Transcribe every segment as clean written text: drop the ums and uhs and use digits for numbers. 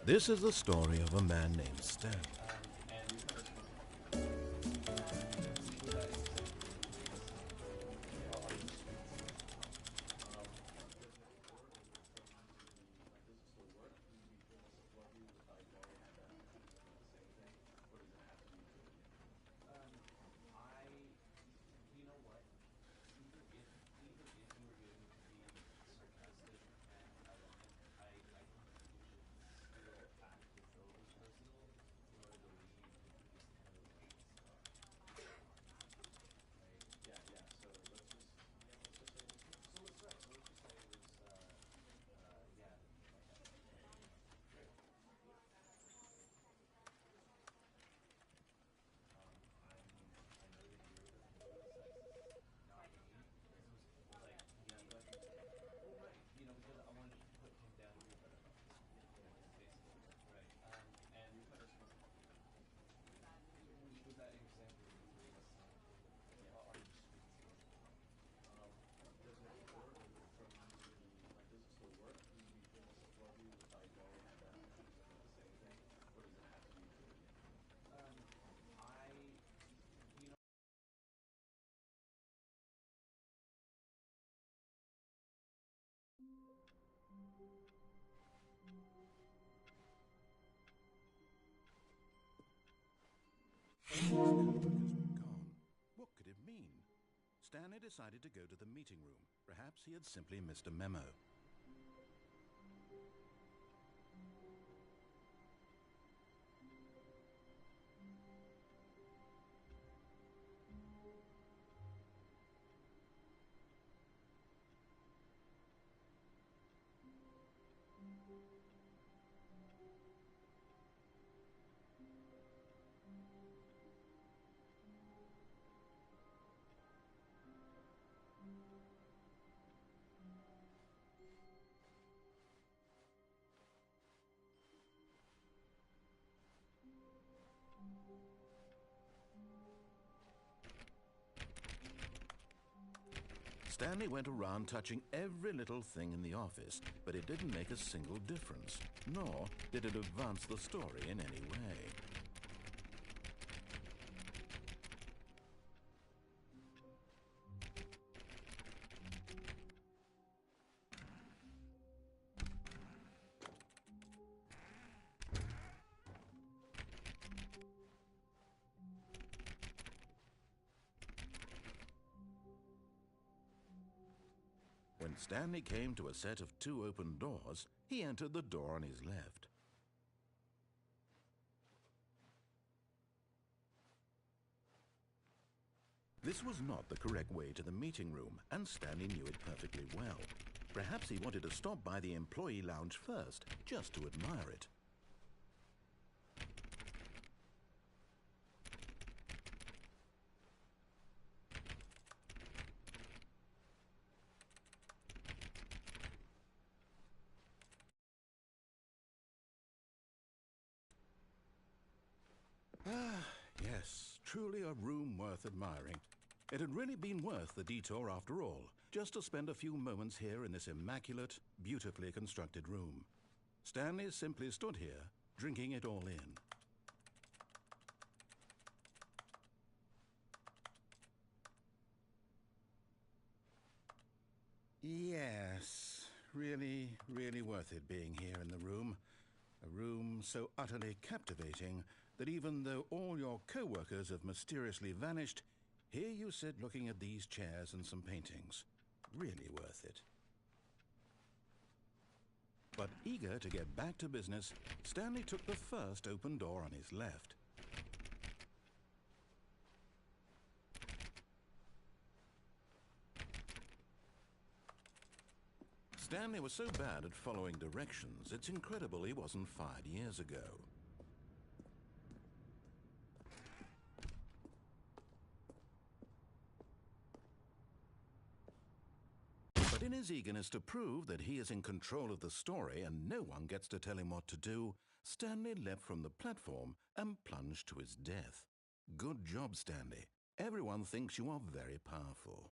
This is the story of a man named Stan. Gone. What could it mean? Stanley decided to go to the meeting room. Perhaps he had simply missed a memo. Stanley went around touching every little thing in the office, but it didn't make a single difference, nor did it advance the story in any way. When Stanley came to a set of 2 open doors, he entered the door on his left. This was not the correct way to the meeting room, and Stanley knew it perfectly well. Perhaps he wanted to stop by the employee lounge first, just to admire it. Yes, truly a room worth admiring. It had really been worth the detour after all, just to spend a few moments here in this immaculate, beautifully constructed room. Stanley simply stood here, drinking it all in. Yes, really worth it being here in the room. A room so utterly captivating that even though all your co-workers have mysteriously vanished, here you sit looking at these chairs and some paintings. Really worth it. But eager to get back to business, Stanley took the first open door on his left. Stanley was so bad at following directions, it's incredible he wasn't fired years ago. But in his eagerness to prove that he is in control of the story and no one gets to tell him what to do, Stanley leapt from the platform and plunged to his death. Good job, Stanley. Everyone thinks you are very powerful.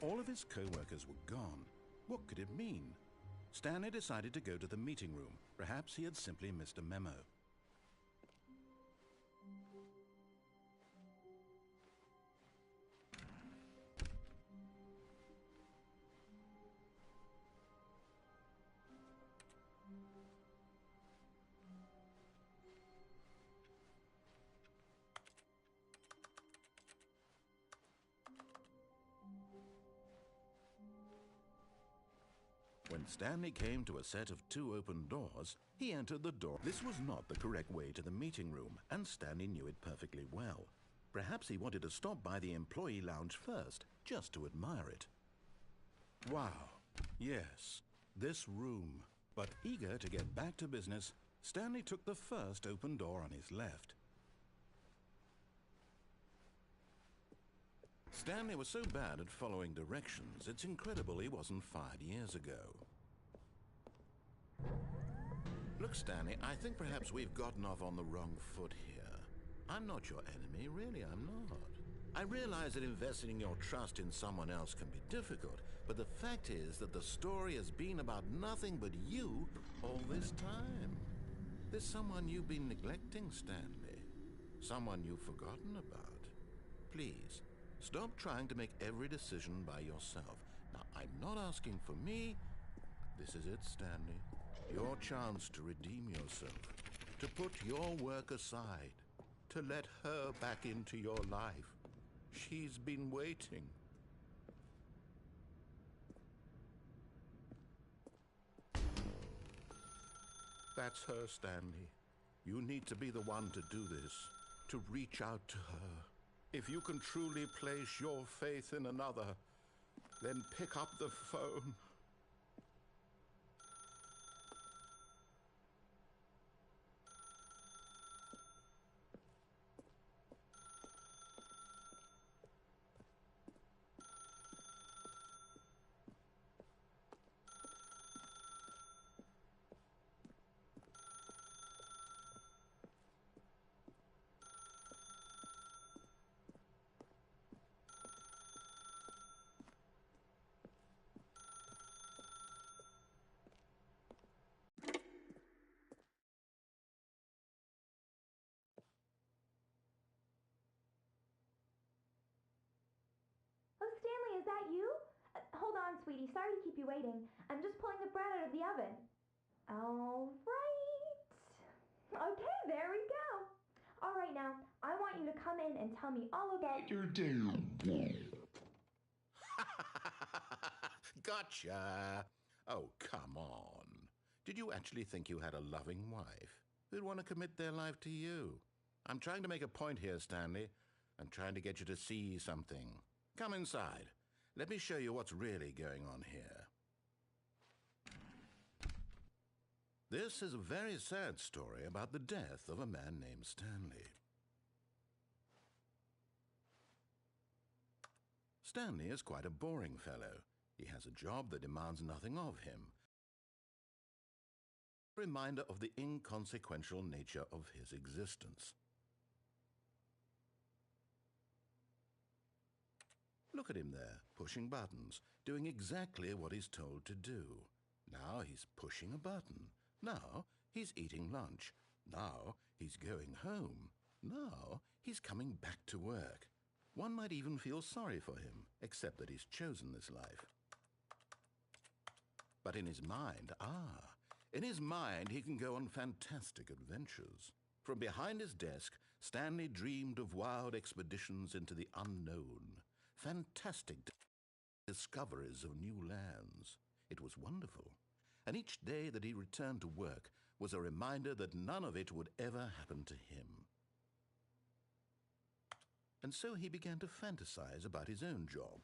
All of his co-workers were gone. What could it mean? Stanley decided to go to the meeting room. Perhaps he had simply missed a memo. When Stanley came to a set of 2 open doors, he entered the door. This was not the correct way to the meeting room, and Stanley knew it perfectly well. Perhaps he wanted to stop by the employee lounge first, just to admire it. Wow, yes, this room. But eager to get back to business, Stanley took the first open door on his left. Stanley was so bad at following directions, it's incredible he wasn't fired years ago. Look, Stanley, I think perhaps we've gotten off on the wrong foot here. I'm not your enemy, really, I'm not. I realize that investing your trust in someone else can be difficult, but the fact is that the story has been about nothing but you all this time. There's someone you've been neglecting, Stanley. Someone you've forgotten about. Please, stop trying to make every decision by yourself. Now, I'm not asking for me. This is it, Stanley. Your chance to redeem yourself. To put your work aside. To let her back into your life. She's been waiting. That's her, Stanley. You need to be the one to do this. To reach out to her. If you can truly place your faith in another, then pick up the phone. Oh, Stanley, is that you? Hold on, sweetie. Sorry to keep you waiting. I'm just pulling the bread out of the oven. All right. Okay, there we go. All right, now, I want you to come in and tell me all about your day. Gotcha. Oh, come on. Did you actually think you had a loving wife who'd want to commit their life to you? I'm trying to make a point here, Stanley. I'm trying to get you to see something. Come inside. Let me show you what's really going on here. This is a very sad story about the death of a man named Stanley. Stanley is quite a boring fellow. He has a job that demands nothing of him. A reminder of the inconsequential nature of his existence. Look at him there, pushing buttons, doing exactly what he's told to do. Now he's pushing a button. Now he's eating lunch. Now he's going home. Now he's coming back to work. One might even feel sorry for him, except that he's chosen this life. But in his mind, in his mind he can go on fantastic adventures. From behind his desk, Stanley dreamed of wild expeditions into the unknown. Fantastic discoveries of new lands. It was wonderful. And each day that he returned to work was a reminder that none of it would ever happen to him. And so he began to fantasize about his own job.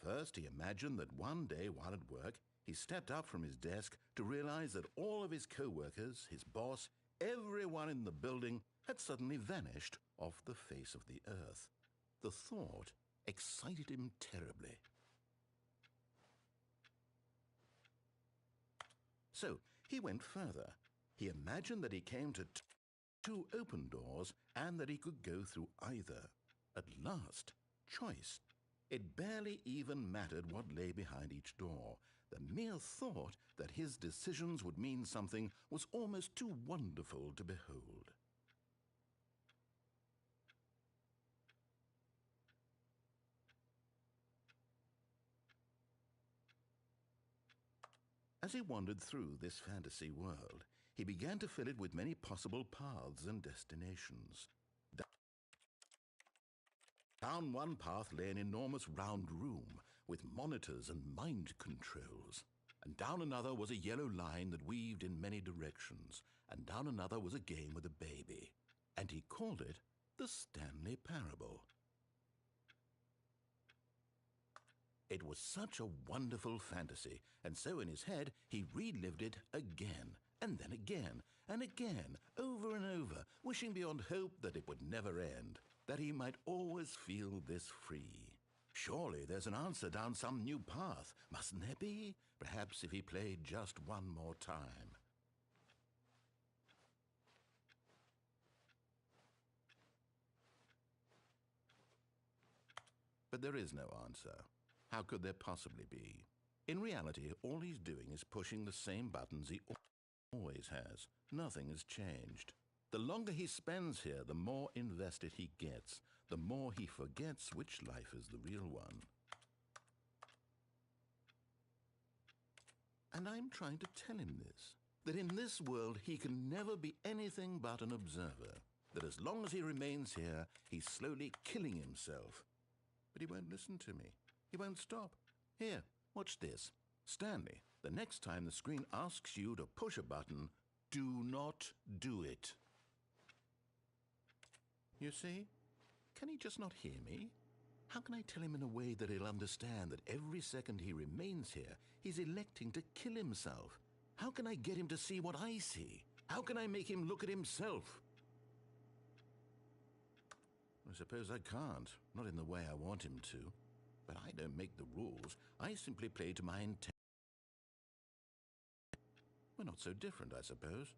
First, he imagined that one day while at work, he stepped up from his desk to realize that all of his co-workers, his boss, everyone in the building had suddenly vanished off the face of the earth. The thought excited him terribly. So he went further. He imagined that he came to 2 open doors and that he could go through either. At last, choice. It barely even mattered what lay behind each door. The mere thought that his decisions would mean something was almost too wonderful to behold. As he wandered through this fantasy world, he began to fill it with many possible paths and destinations. Down one path lay an enormous round room with monitors and mind controls. And down another was a yellow line that weaved in many directions. And down another was a game with a baby. And he called it the Stanley Parable. It was such a wonderful fantasy, and so in his head he relived it again, and then again, and again, over and over, wishing beyond hope that it would never end, that he might always feel this free. Surely there's an answer down some new path, mustn't there be? Perhaps if he played just one more time. But there is no answer. How could there possibly be? In reality, all he's doing is pushing the same buttons he always has. Nothing has changed. The longer he spends here, the more invested he gets, the more he forgets which life is the real one. And I'm trying to tell him this, that in this world he can never be anything but an observer, that as long as he remains here, he's slowly killing himself. But he won't listen to me. He won't stop. Here, watch this. Stanley, the next time the screen asks you to push a button, do not do it. You see? Can he just not hear me? How can I tell him in a way that he'll understand that every second he remains here, he's electing to kill himself? How can I get him to see what I see? How can I make him look at himself? I suppose I can't, not in the way I want him to. But I don't make the rules. I simply play to my intent. We're not so different, I suppose.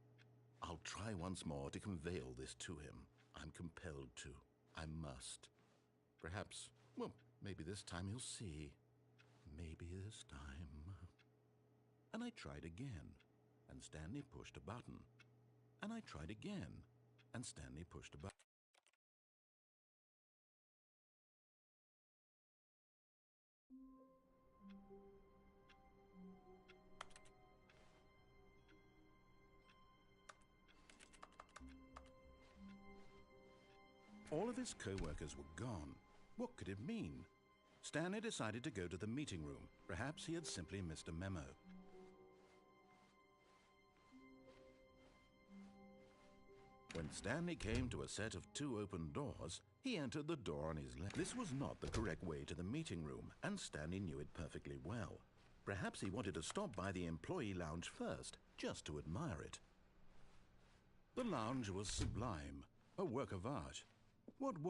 I'll try once more to convey all this to him. I'm compelled to. I must. Perhaps, well, maybe this time he'll see. Maybe this time. And I tried again, and Stanley pushed a button. And I tried again, and Stanley pushed a button. All of his co-workers were gone. What could it mean? Stanley decided to go to the meeting room. Perhaps he had simply missed a memo. When Stanley came to a set of 2 open doors, he entered the door on his left. This was not the correct way to the meeting room, and Stanley knew it perfectly well. Perhaps he wanted to stop by the employee lounge first, just to admire it. The lounge was sublime, a work of art.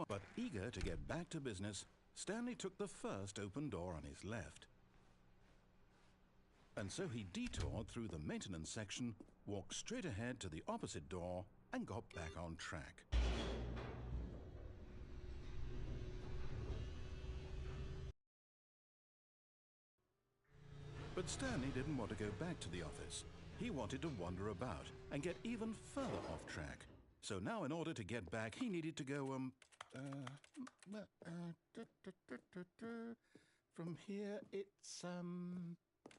But eager to get back to business, Stanley took the first open door on his left. And so he detoured through the maintenance section, walked straight ahead to the opposite door, and got back on track. But Stanley didn't want to go back to the office. He wanted to wander about and get even further off track. So now in order to get back, he needed to go, from here it's,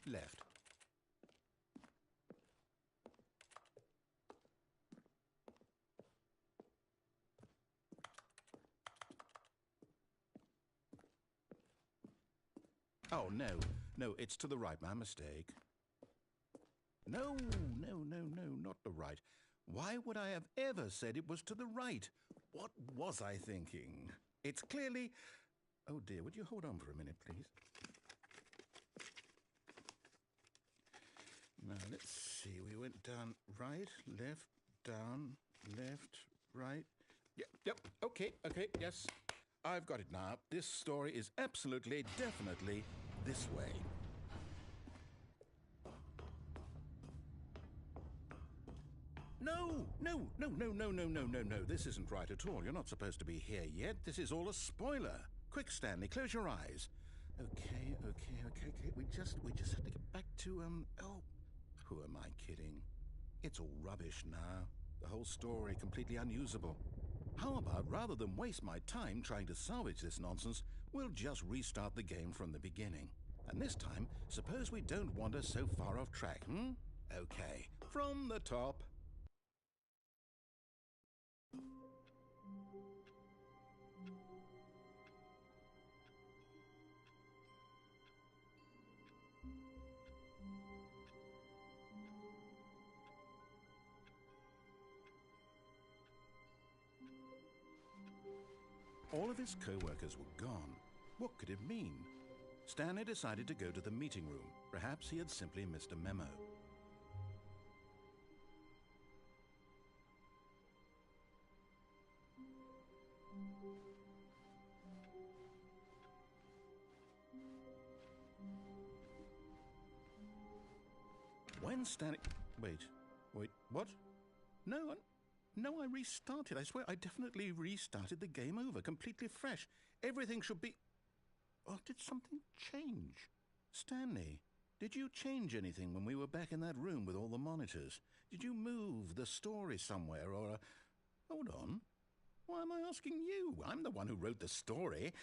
left. Oh, no, it's to the right, my mistake. No, not the right. Why would I have ever said it was to the right? What was I thinking? It's clearly... Oh dear, would you hold on for a minute, please? Now, let's see. We went down right, left, down, left, right. Yep, okay, yes. I've got it now. This story is absolutely, definitely this way. No. This isn't right at all. You're not supposed to be here yet. This is all a spoiler. Quick, Stanley, close your eyes. Okay. We just have to get back to, oh, who am I kidding? It's all rubbish now. The whole story completely unusable. How about, rather than waste my time trying to salvage this nonsense, we'll just restart the game from the beginning. And this time, suppose we don't wander so far off track, Okay, from the top. All of his co-workers were gone. What could it mean? Stanley decided to go to the meeting room. Perhaps he had simply missed a memo. When Stanley... Wait, what? No, I restarted. I swear, I definitely restarted the game over, completely fresh. Everything should be... Or did something change? Stanley, did you change anything when we were back in that room with all the monitors? Did you move the story somewhere, or... Hold on. Why am I asking you? I'm the one who wrote the story. It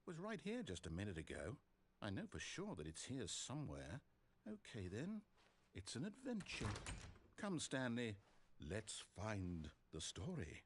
was right here just a minute ago. I know for sure that it's here somewhere. Okay, then. It's an adventure. Come, Stanley. Let's find the story.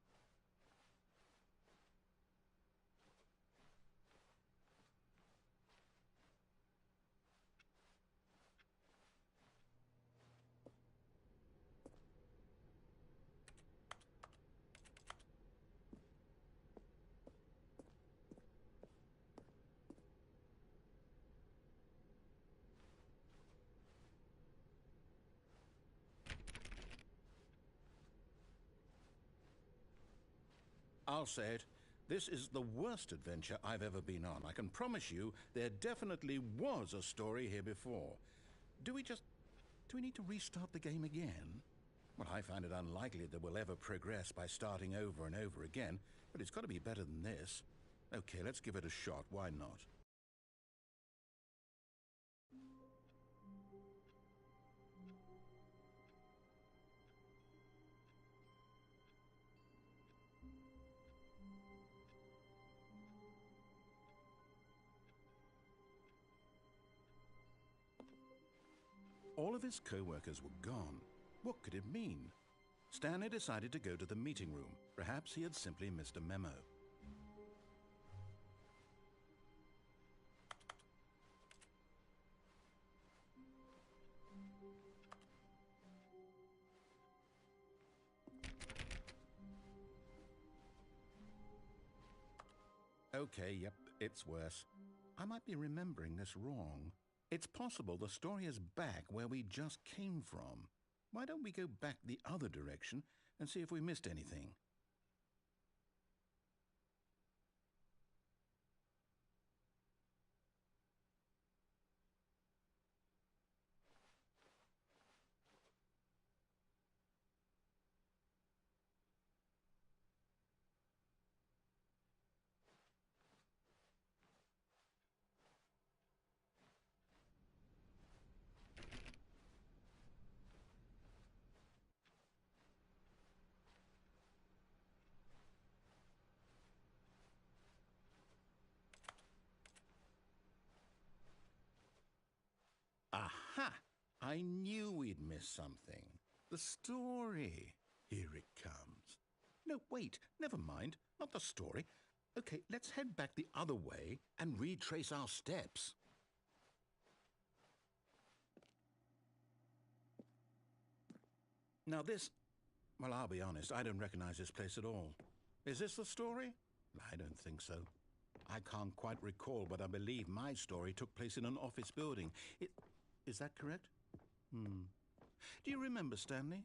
I'll say it. This is the worst adventure I've ever been on. I can promise you there definitely was a story here before. Do we need to restart the game again? Well, I find it unlikely that we'll ever progress by starting over and over again, but it's got to be better than this. Okay, let's give it a shot. Why not? All of his co-workers were gone. What could it mean? Stanley decided to go to the meeting room. Perhaps he had simply missed a memo. Okay, yep, it's worse. I might be remembering this wrong. It's possible the story is back where we just came from. Why don't we go back the other direction and see if we missed anything? Aha! I knew we'd missed something. The story. Here it comes. No, wait, never mind. Not the story. Okay, let's head back the other way and retrace our steps. Now this... Well, I'll be honest, I don't recognize this place at all. Is this the story? I don't think so. I can't quite recall, but I believe my story took place in an office building. Is that correct? Do you remember, Stanley?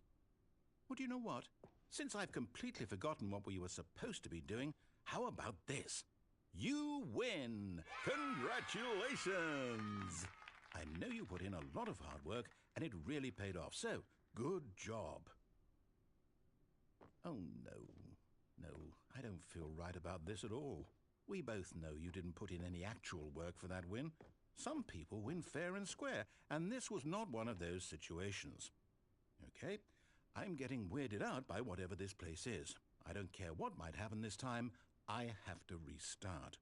Well, do you know what? Since I've completely forgotten what we were supposed to be doing, how about this? You win! Congratulations! I know you put in a lot of hard work, and it really paid off, so good job. Oh, no, I don't feel right about this at all. We both know you didn't put in any actual work for that win. Some people win fair and square, and this was not one of those situations. Okay, I'm getting weirded out by whatever this place is. I don't care what might happen this time. I have to restart.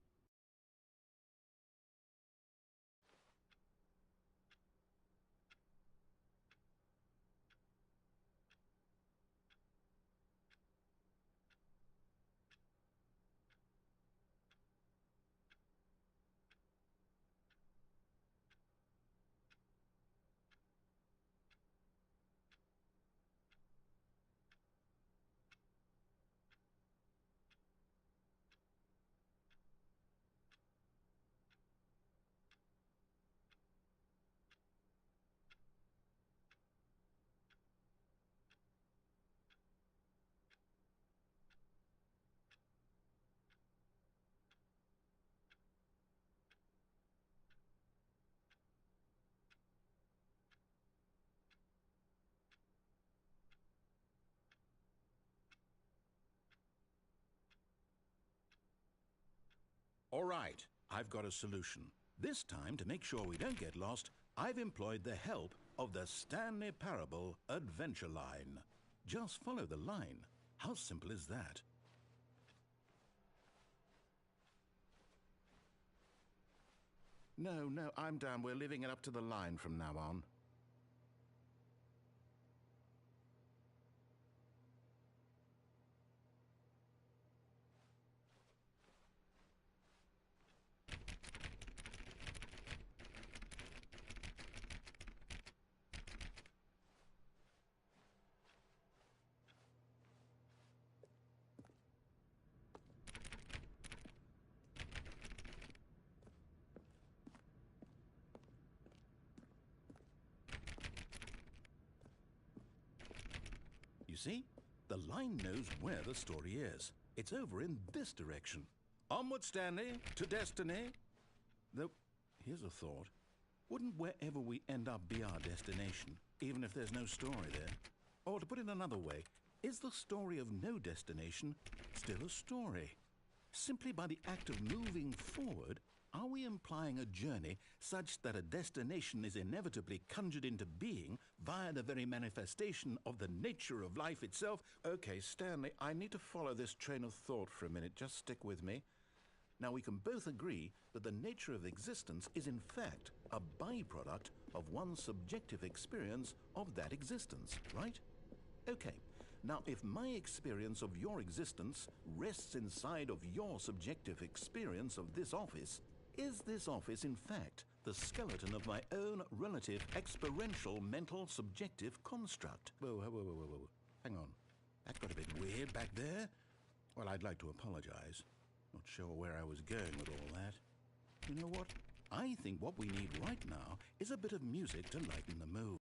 All right, I've got a solution. This time, to make sure we don't get lost, I've employed the help of the Stanley Parable Adventure Line. Just follow the line. How simple is that? No, I'm down. We're leaving it up to the line from now on. You see? The line knows where the story is. It's over in this direction. Onward, Stanley, to destiny. Though, here's a thought. Wouldn't wherever we end up be our destination, even if there's no story there? Or to put it another way, is the story of no destination still a story? Simply by the act of moving forward, are we implying a journey such that a destination is inevitably conjured into being via the very manifestation of the nature of life itself? Okay, Stanley, I need to follow this train of thought for a minute. Just stick with me. Now, we can both agree that the nature of existence is in fact a byproduct of one's subjective experience of that existence, right? Okay. Now, if my experience of your existence rests inside of your subjective experience of this office, is this office, in fact, the skeleton of my own relative experiential mental subjective construct? Whoa. Hang on. That got a bit weird back there. Well, I'd like to apologize. Not sure where I was going with all that. You know what? I think what we need right now is a bit of music to lighten the mood.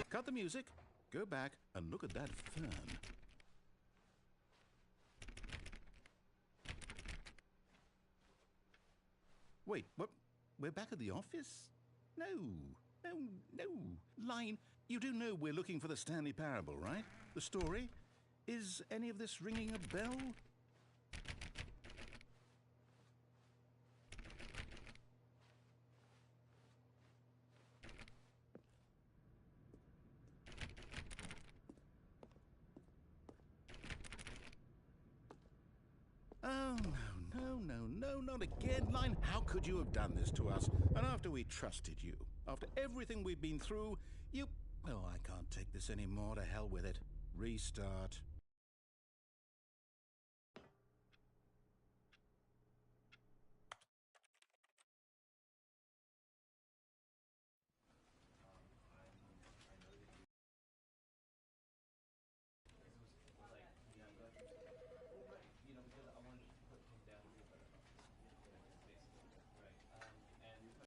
Cut the music, go back and look at that fern. Wait, what? We're back at the office? No. Line, you do know we're looking for the Stanley Parable, right? The story? Is any of this ringing a bell? Oh, no, not again, Line. How could you have done this to us? And after we trusted you, after everything we've been through, you... Oh, I can't take this anymore. To hell with it. Restart.